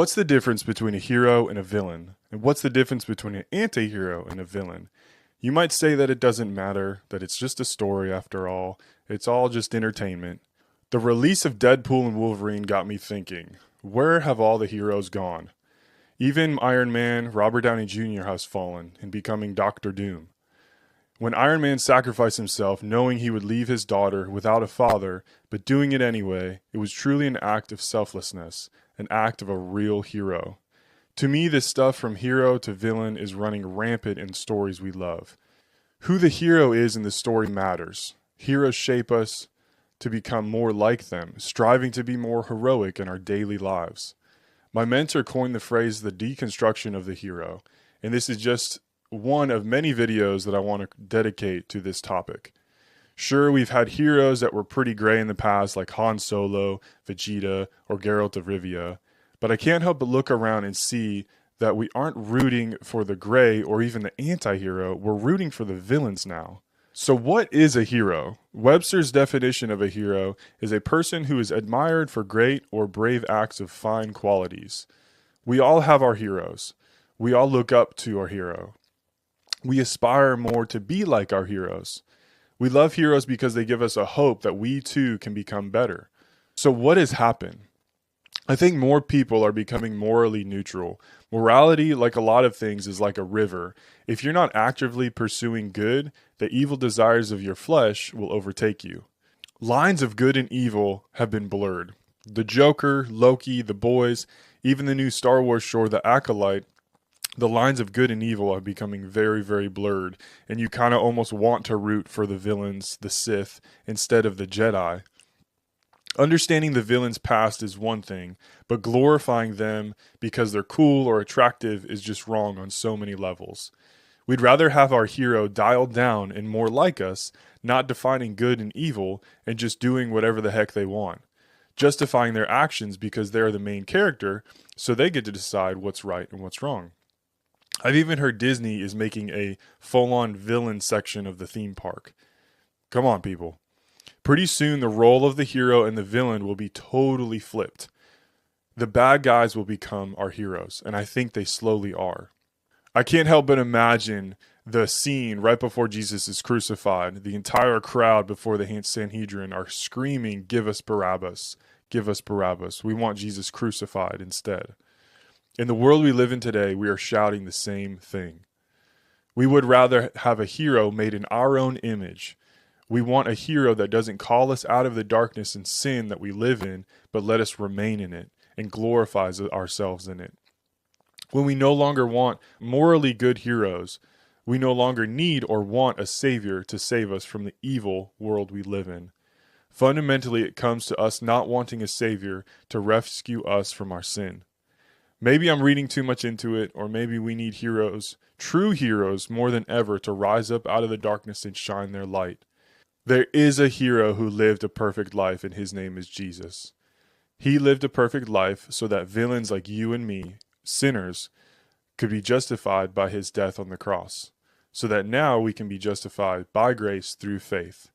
What's the difference between a hero and a villain? And what's the difference between an anti-hero and a villain? You might say that it doesn't matter, that it's just a story after all. It's all just entertainment. The release of Deadpool and Wolverine got me thinking, where have all the heroes gone? Even Iron Man, Robert Downey Jr. has fallen in becoming Doctor Doom. When Iron Man sacrificed himself knowing he would leave his daughter without a father, but doing it anyway, it was truly an act of selflessness, an act of a real hero. To me, this stuff from hero to villain is running rampant in stories we love. Who the hero is in the story matters. Heroes shape us to become more like them, striving to be more heroic in our daily lives. My mentor coined the phrase the deconstruction of the hero, and this is just one of many videos that I want to dedicate to this topic. Sure, we've had heroes that were pretty gray in the past, like Han Solo, Vegeta, or Geralt of Rivia, but I can't help but look around and see that we aren't rooting for the gray or even the anti-hero, we're rooting for the villains now. So what is a hero? Webster's definition of a hero is a person who is admired for great or brave acts of fine qualities. We all have our heroes. We all look up to our hero. We aspire more to be like our heroes. We love heroes because they give us a hope that we too can become better. So what has happened? I think more people are becoming morally neutral. Morality, like a lot of things, is like a river. If you're not actively pursuing good, the evil desires of your flesh will overtake you. Lines of good and evil have been blurred. The Joker, Loki, the boys, even the new Star Wars show, The Acolyte, the lines of good and evil are becoming very, very blurred, and you kind of almost want to root for the villains, the Sith, instead of the Jedi. Understanding the villain's past is one thing, but glorifying them because they're cool or attractive is just wrong on so many levels. We'd rather have our hero dialed down and more like us, not defining good and evil and just doing whatever the heck they want. Justifying their actions because they're the main character, so they get to decide what's right and what's wrong. I've even heard Disney is making a full-on villain section of the theme park. Come on, people. Pretty soon, the role of the hero and the villain will be totally flipped. The bad guys will become our heroes, and I think they slowly are. I can't help but imagine the scene right before Jesus is crucified. The entire crowd before the Sanhedrin are screaming, "Give us Barabbas! Give us Barabbas! We want Jesus crucified instead." In the world we live in today, we are shouting the same thing. We would rather have a hero made in our own image. We want a hero that doesn't call us out of the darkness and sin that we live in, but let us remain in it and glorifies ourselves in it. When we no longer want morally good heroes, we no longer need or want a savior to save us from the evil world we live in. Fundamentally, it comes to us not wanting a savior to rescue us from our sin. Maybe I'm reading too much into it, or maybe we need heroes, true heroes, more than ever to rise up out of the darkness and shine their light. There is a hero who lived a perfect life, and his name is Jesus. He lived a perfect life so that villains like you and me, sinners, could be justified by his death on the cross, so that now we can be justified by grace through faith.